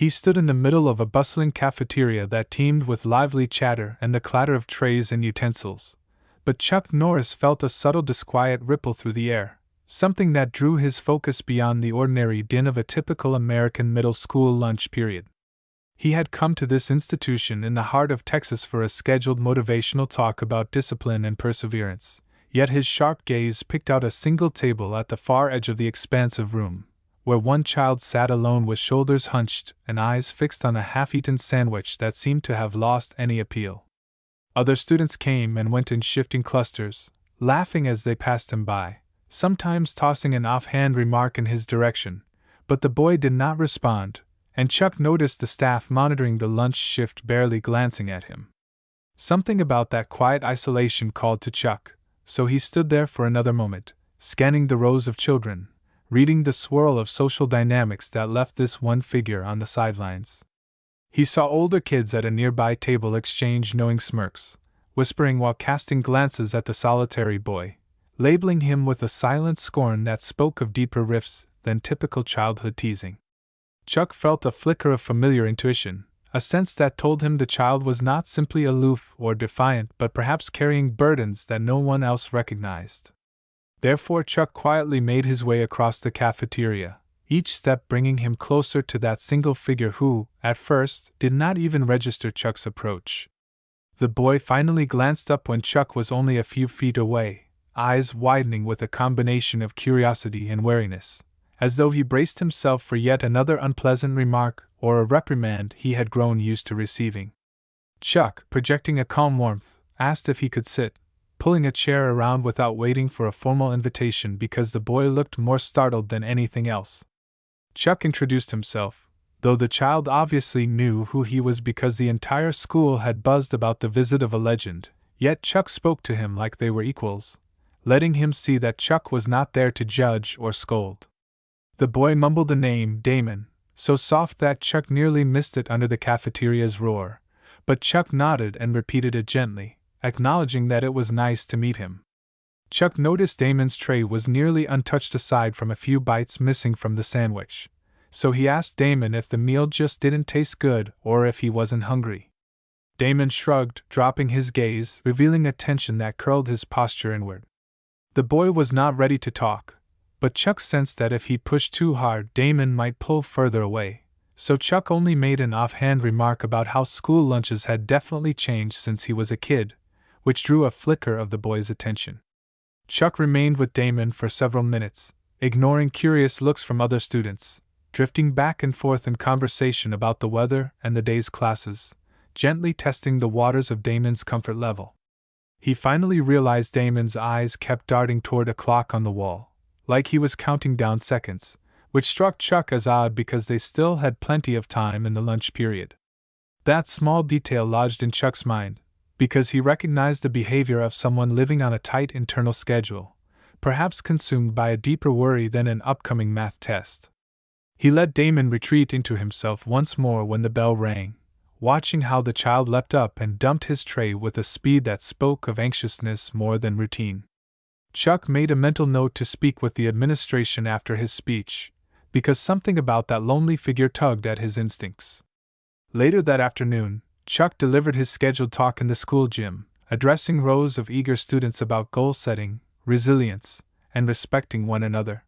He stood in the middle of a bustling cafeteria that teemed with lively chatter and the clatter of trays and utensils. But Chuck Norris felt a subtle disquiet ripple through the air, something that drew his focus beyond the ordinary din of a typical American middle school lunch period. He had come to this institution in the heart of Texas for a scheduled motivational talk about discipline and perseverance, yet his sharp gaze picked out a single table at the far edge of the expansive room, where one child sat alone with shoulders hunched and eyes fixed on a half-eaten sandwich that seemed to have lost any appeal. Other students came and went in shifting clusters, laughing as they passed him by, sometimes tossing an offhand remark in his direction, but the boy did not respond, and Chuck noticed the staff monitoring the lunch shift barely glancing at him. Something about that quiet isolation called to Chuck, so he stood there for another moment, scanning the rows of children, reading the swirl of social dynamics that left this one figure on the sidelines. He saw older kids at a nearby table exchange knowing smirks, whispering while casting glances at the solitary boy, labeling him with a silent scorn that spoke of deeper rifts than typical childhood teasing. Chuck felt a flicker of familiar intuition, a sense that told him the child was not simply aloof or defiant but perhaps carrying burdens that no one else recognized. Therefore Chuck quietly made his way across the cafeteria, each step bringing him closer to that single figure who, at first, did not even register Chuck's approach. The boy finally glanced up when Chuck was only a few feet away, eyes widening with a combination of curiosity and wariness, as though he braced himself for yet another unpleasant remark or a reprimand he had grown used to receiving. Chuck, projecting a calm warmth, asked if he could sit, pulling a chair around without waiting for a formal invitation because the boy looked more startled than anything else. Chuck introduced himself, though the child obviously knew who he was because the entire school had buzzed about the visit of a legend, yet Chuck spoke to him like they were equals, letting him see that Chuck was not there to judge or scold. The boy mumbled the name Damon, so soft that Chuck nearly missed it under the cafeteria's roar, but Chuck nodded and repeated it gently, acknowledging that it was nice to meet him. Chuck noticed Damon's tray was nearly untouched aside from a few bites missing from the sandwich, so he asked Damon if the meal just didn't taste good or if he wasn't hungry. Damon shrugged, dropping his gaze, revealing a tension that curled his posture inward. The boy was not ready to talk, but Chuck sensed that if he pushed too hard, Damon might pull further away, so Chuck only made an offhand remark about how school lunches had definitely changed since he was a kid, which drew a flicker of the boy's attention. Chuck remained with Damon for several minutes, ignoring curious looks from other students, drifting back and forth in conversation about the weather and the day's classes, gently testing the waters of Damon's comfort level. He finally realized Damon's eyes kept darting toward a clock on the wall, like he was counting down seconds, which struck Chuck as odd because they still had plenty of time in the lunch period. That small detail lodged in Chuck's mind, because he recognized the behavior of someone living on a tight internal schedule, perhaps consumed by a deeper worry than an upcoming math test. He let Damon retreat into himself once more when the bell rang, watching how the child leapt up and dumped his tray with a speed that spoke of anxiousness more than routine. Chuck made a mental note to speak with the administration after his speech, because something about that lonely figure tugged at his instincts. Later that afternoon, Chuck delivered his scheduled talk in the school gym, addressing rows of eager students about goal setting, resilience, and respecting one another.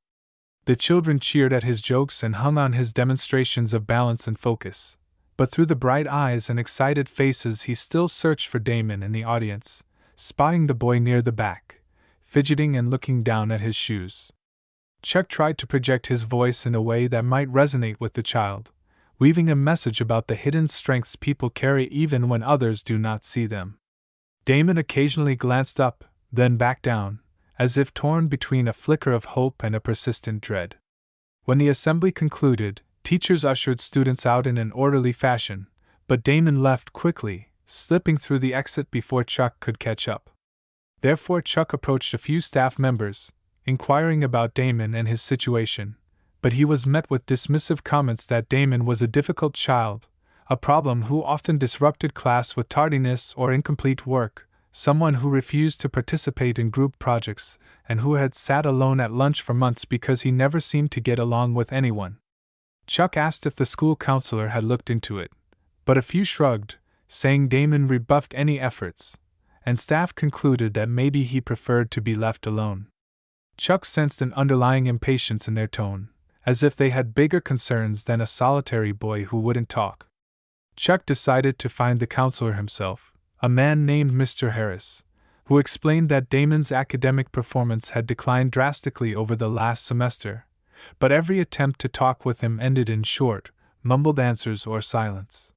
The children cheered at his jokes and hung on his demonstrations of balance and focus, but through the bright eyes and excited faces he still searched for Damon in the audience, spotting the boy near the back, fidgeting and looking down at his shoes. Chuck tried to project his voice in a way that might resonate with the child, weaving a message about the hidden strengths people carry even when others do not see them. Damon occasionally glanced up, then back down, as if torn between a flicker of hope and a persistent dread. When the assembly concluded, teachers ushered students out in an orderly fashion, but Damon left quickly, slipping through the exit before Chuck could catch up. Therefore Chuck approached a few staff members, inquiring about Damon and his situation, but he was met with dismissive comments that Damon was a difficult child, a problem who often disrupted class with tardiness or incomplete work, someone who refused to participate in group projects, and who had sat alone at lunch for months because he never seemed to get along with anyone. Chuck asked if the school counselor had looked into it, but a few shrugged, saying Damon rebuffed any efforts, and staff concluded that maybe he preferred to be left alone. Chuck sensed an underlying impatience in their tone, as if they had bigger concerns than a solitary boy who wouldn't talk. Chuck decided to find the counselor himself, a man named Mr. Harris, who explained that Damon's academic performance had declined drastically over the last semester, but every attempt to talk with him ended in short, mumbled answers or silence.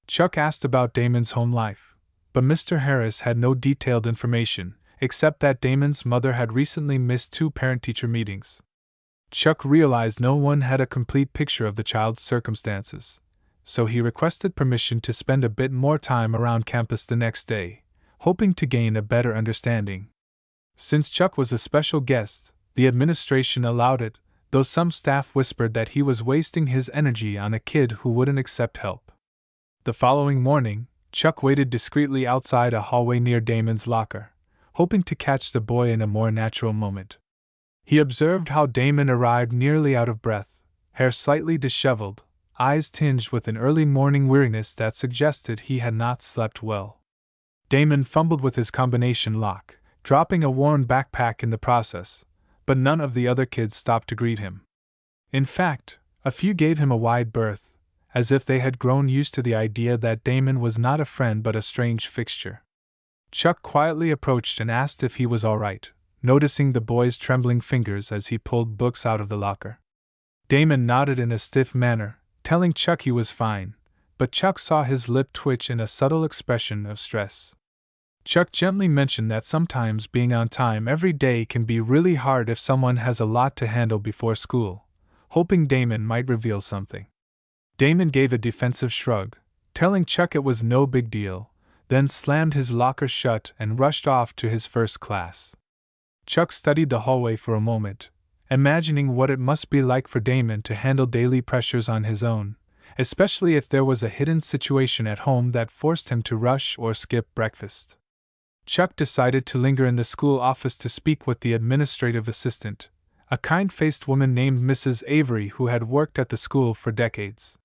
Chuck asked about Damon's home life, but Mr. Harris had no detailed information, except that Damon's mother had recently missed 2 parent-teacher meetings. Chuck realized no one had a complete picture of the child's circumstances, so he requested permission to spend a bit more time around campus the next day, hoping to gain a better understanding. Since Chuck was a special guest, the administration allowed it, though some staff whispered that he was wasting his energy on a kid who wouldn't accept help. The following morning, Chuck waited discreetly outside a hallway near Damon's locker, hoping to catch the boy in a more natural moment. He observed how Damon arrived nearly out of breath, hair slightly disheveled, eyes tinged with an early morning weariness that suggested he had not slept well. Damon fumbled with his combination lock, dropping a worn backpack in the process, but none of the other kids stopped to greet him. In fact, a few gave him a wide berth, as if they had grown used to the idea that Damon was not a friend but a strange fixture. Chuck quietly approached and asked if he was all right, noticing the boy's trembling fingers as he pulled books out of the locker. Damon nodded in a stiff manner, telling Chuck he was fine, but Chuck saw his lip twitch in a subtle expression of stress. Chuck gently mentioned that sometimes being on time every day can be really hard if someone has a lot to handle before school, hoping Damon might reveal something. Damon gave a defensive shrug, telling Chuck it was no big deal, then slammed his locker shut and rushed off to his first class. Chuck studied the hallway for a moment, imagining what it must be like for Damon to handle daily pressures on his own, especially if there was a hidden situation at home that forced him to rush or skip breakfast. Chuck decided to linger in the school office to speak with the administrative assistant, a kind-faced woman named Mrs. Avery who had worked at the school for decades.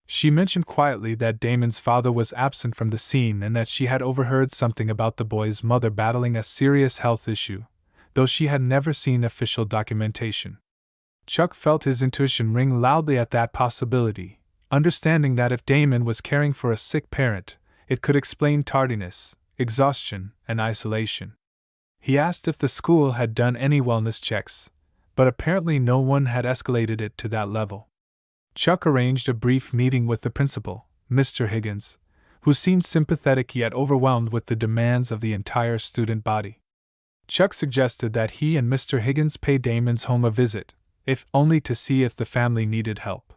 She mentioned quietly that Damon's father was absent from the scene and that she had overheard something about the boy's mother battling a serious health issue, though she had never seen official documentation. Chuck felt his intuition ring loudly at that possibility, understanding that if Damon was caring for a sick parent, it could explain tardiness, exhaustion, and isolation. He asked if the school had done any wellness checks, but apparently no one had escalated it to that level. Chuck arranged a brief meeting with the principal, Mr. Higgins, who seemed sympathetic yet overwhelmed with the demands of the entire student body. Chuck suggested that he and Mr. Higgins pay Damon's home a visit, if only to see if the family needed help.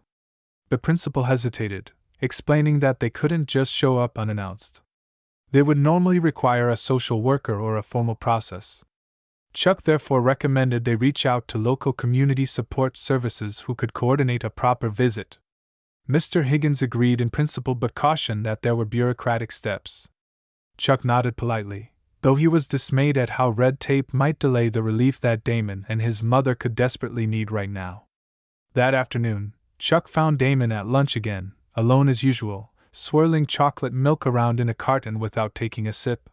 The principal hesitated, explaining that they couldn't just show up unannounced. They would normally require a social worker or a formal process. Chuck therefore recommended they reach out to local community support services who could coordinate a proper visit. Mr. Higgins agreed in principle but cautioned that there were bureaucratic steps. Chuck nodded politely, though he was dismayed at how red tape might delay the relief that Damon and his mother could desperately need right now. That afternoon, Chuck found Damon at lunch again, alone as usual, swirling chocolate milk around in a carton without taking a sip.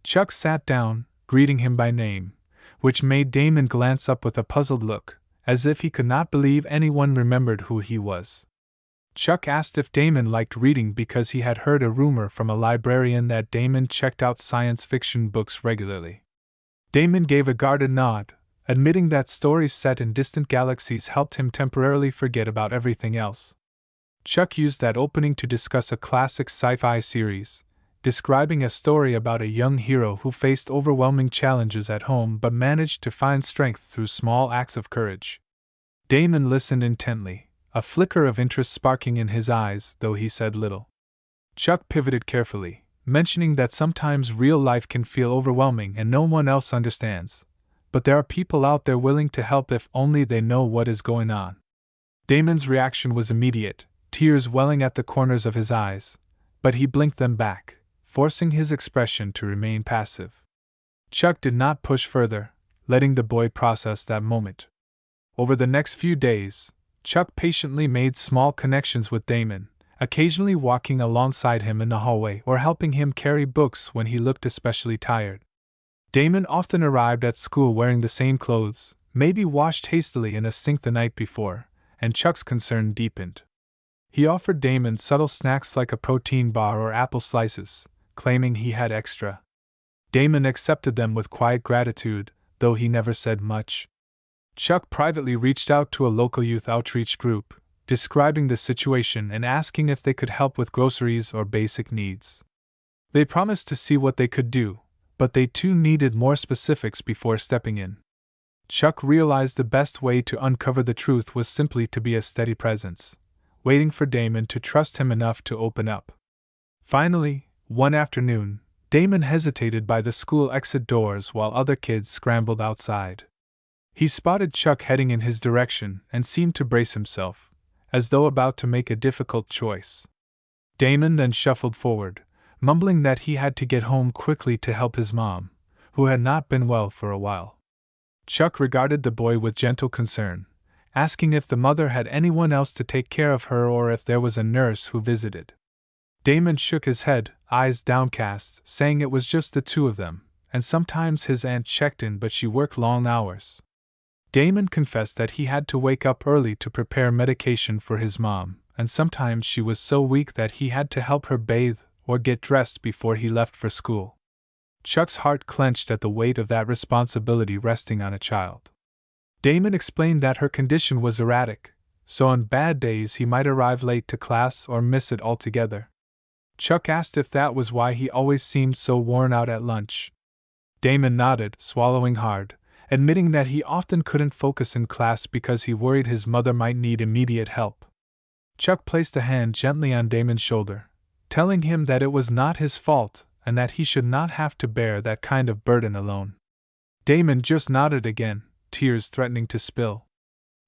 Chuck sat down, greeting him by name, which made Damon glance up with a puzzled look, as if he could not believe anyone remembered who he was. Chuck asked if Damon liked reading because he had heard a rumor from a librarian that Damon checked out science fiction books regularly. Damon gave a guarded nod, admitting that stories set in distant galaxies helped him temporarily forget about everything else. Chuck used that opening to discuss a classic sci-fi series, describing a story about a young hero who faced overwhelming challenges at home but managed to find strength through small acts of courage. Damon listened intently, a flicker of interest sparking in his eyes, though he said little. Chuck pivoted carefully, mentioning that sometimes real life can feel overwhelming and no one else understands, but there are people out there willing to help if only they know what is going on. Damon's reaction was immediate, tears welling at the corners of his eyes, but he blinked them back, forcing his expression to remain passive. Chuck did not push further, letting the boy process that moment. Over the next few days, Chuck patiently made small connections with Damon, occasionally walking alongside him in the hallway or helping him carry books when he looked especially tired. Damon often arrived at school wearing the same clothes, maybe washed hastily in a sink the night before, and Chuck's concern deepened. He offered Damon subtle snacks like a protein bar or apple slices, claiming he had extra. Damon accepted them with quiet gratitude, though he never said much. Chuck privately reached out to a local youth outreach group, describing the situation and asking if they could help with groceries or basic needs. They promised to see what they could do, but they too needed more specifics before stepping in. Chuck realized the best way to uncover the truth was simply to be a steady presence, waiting for Damon to trust him enough to open up. Finally, one afternoon, Damon hesitated by the school exit doors while other kids scrambled outside. He spotted Chuck heading in his direction and seemed to brace himself, as though about to make a difficult choice. Damon then shuffled forward, mumbling that he had to get home quickly to help his mom, who had not been well for a while. Chuck regarded the boy with gentle concern, asking if the mother had anyone else to take care of her or if there was a nurse who visited. Damon shook his head, eyes downcast, saying it was just the two of them, and sometimes his aunt checked in but she worked long hours. Damon confessed that he had to wake up early to prepare medication for his mom, and sometimes she was so weak that he had to help her bathe or get dressed before he left for school. Chuck's heart clenched at the weight of that responsibility resting on a child. Damon explained that her condition was erratic, so on bad days he might arrive late to class or miss it altogether. Chuck asked if that was why he always seemed so worn out at lunch. Damon nodded, swallowing hard, admitting that he often couldn't focus in class because he worried his mother might need immediate help. Chuck placed a hand gently on Damon's shoulder, telling him that it was not his fault and that he should not have to bear that kind of burden alone. Damon just nodded again, tears threatening to spill.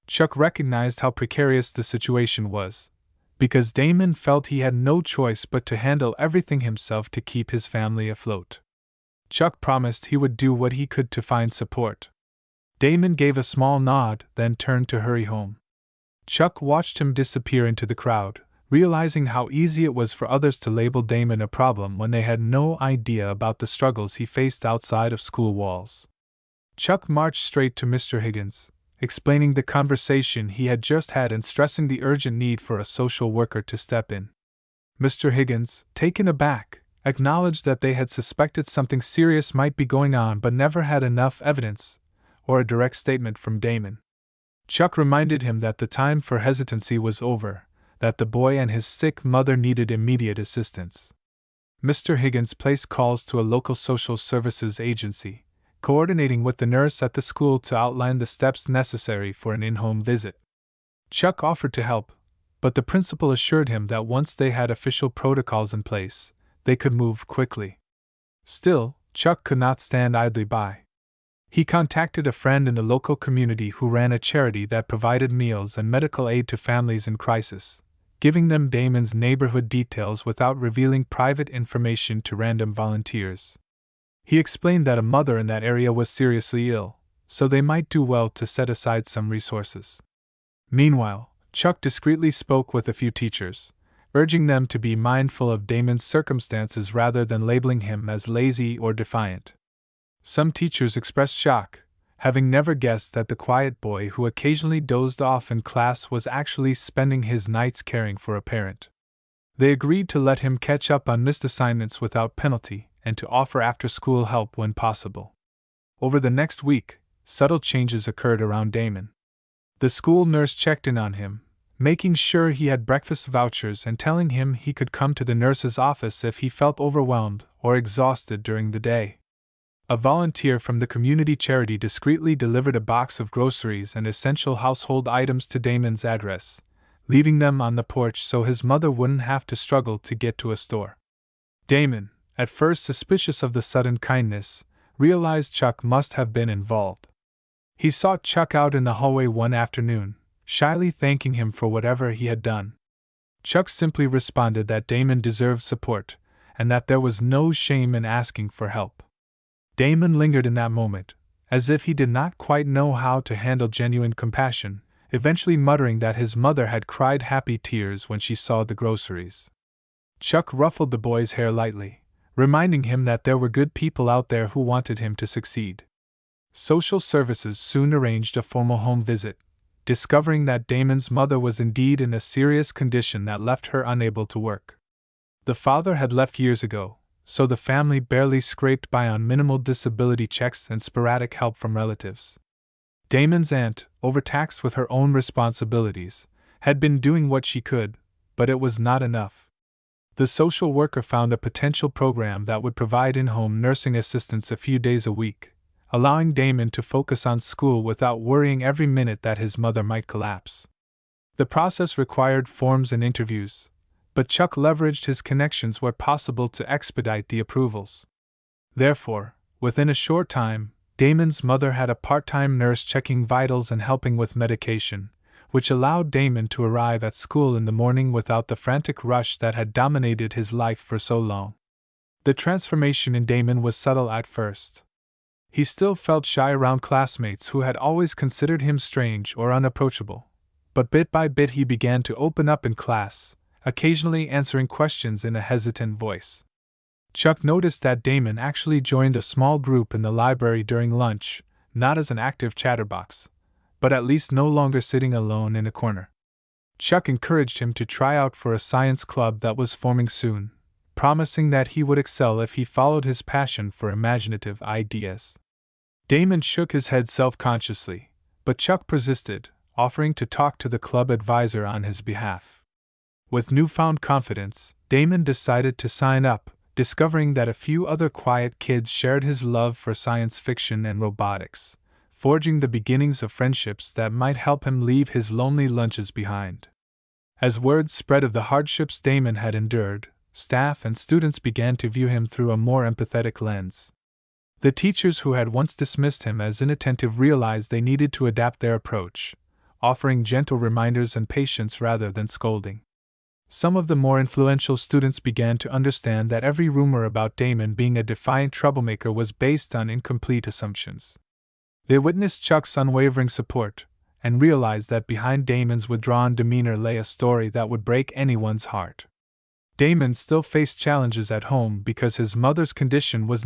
Chuck recognized how precarious the situation was, because Damon felt he had no choice but to handle everything himself to keep his family afloat. Chuck promised he would do what he could to find support. Damon gave a small nod, then turned to hurry home. Chuck watched him disappear into the crowd, realizing how easy it was for others to label Damon a problem when they had no idea about the struggles he faced outside of school walls. Chuck marched straight to Mr. Higgins, explaining the conversation he had just had and stressing the urgent need for a social worker to step in. Mr. Higgins, taken aback, acknowledged that they had suspected something serious might be going on but never had enough evidence or a direct statement from Damon. Chuck reminded him that the time for hesitancy was over, that the boy and his sick mother needed immediate assistance. Mr. Higgins placed calls to a local social services agency, coordinating with the nurse at the school to outline the steps necessary for an in-home visit. Chuck offered to help, but the principal assured him that once they had official protocols in place, they could move quickly. Still, Chuck could not stand idly by. He contacted a friend in the local community who ran a charity that provided meals and medical aid to families in crisis, giving them Damon's neighborhood details without revealing private information to random volunteers. He explained that a mother in that area was seriously ill, so they might do well to set aside some resources. Meanwhile, Chuck discreetly spoke with a few teachers, urging them to be mindful of Damon's circumstances rather than labeling him as lazy or defiant. Some teachers expressed shock, having never guessed that the quiet boy who occasionally dozed off in class was actually spending his nights caring for a parent. They agreed to let him catch up on missed assignments without penalty and to offer after-school help when possible. Over the next week, subtle changes occurred around Damon. The school nurse checked in on him, making sure he had breakfast vouchers and telling him he could come to the nurse's office if he felt overwhelmed or exhausted during the day. A volunteer from the community charity discreetly delivered a box of groceries and essential household items to Damon's address, leaving them on the porch so his mother wouldn't have to struggle to get to a store. Damon, at first suspicious of the sudden kindness, realized Chuck must have been involved. He sought Chuck out in the hallway one afternoon, shyly thanking him for whatever he had done. Chuck simply responded that Damon deserved support, and that there was no shame in asking for help. Damon lingered in that moment, as if he did not quite know how to handle genuine compassion, eventually muttering that his mother had cried happy tears when she saw the groceries. Chuck ruffled the boy's hair lightly, reminding him that there were good people out there who wanted him to succeed. Social services soon arranged a formal home visit, discovering that Damon's mother was indeed in a serious condition that left her unable to work. The father had left years ago, so the family barely scraped by on minimal disability checks and sporadic help from relatives. Damon's aunt, overtaxed with her own responsibilities, had been doing what she could, but it was not enough. The social worker found a potential program that would provide in-home nursing assistance a few days a week, allowing Damon to focus on school without worrying every minute that his mother might collapse. The process required forms and interviews, but Chuck leveraged his connections where possible to expedite the approvals. Therefore, within a short time, Damon's mother had a part-time nurse checking vitals and helping with medication, which allowed Damon to arrive at school in the morning without the frantic rush that had dominated his life for so long. The transformation in Damon was subtle at first. He still felt shy around classmates who had always considered him strange or unapproachable, but bit by bit he began to open up in class, occasionally answering questions in a hesitant voice. Chuck noticed that Damon actually joined a small group in the library during lunch, not as an active chatterbox, but at least no longer sitting alone in a corner. Chuck encouraged him to try out for a science club that was forming soon, promising that he would excel if he followed his passion for imaginative ideas. Damon shook his head self-consciously, but Chuck persisted, offering to talk to the club advisor on his behalf. With newfound confidence, Damon decided to sign up, discovering that a few other quiet kids shared his love for science fiction and robotics, forging the beginnings of friendships that might help him leave his lonely lunches behind. As word spread of the hardships Damon had endured, staff and students began to view him through a more empathetic lens. The teachers who had once dismissed him as inattentive realized they needed to adapt their approach, offering gentle reminders and patience rather than scolding. Some of the more influential students began to understand that every rumor about Damon being a defiant troublemaker was based on incomplete assumptions. They witnessed Chuck's unwavering support, and realized that behind Damon's withdrawn demeanor lay a story that would break anyone's heart. Damon still faced challenges at home because his mother's condition was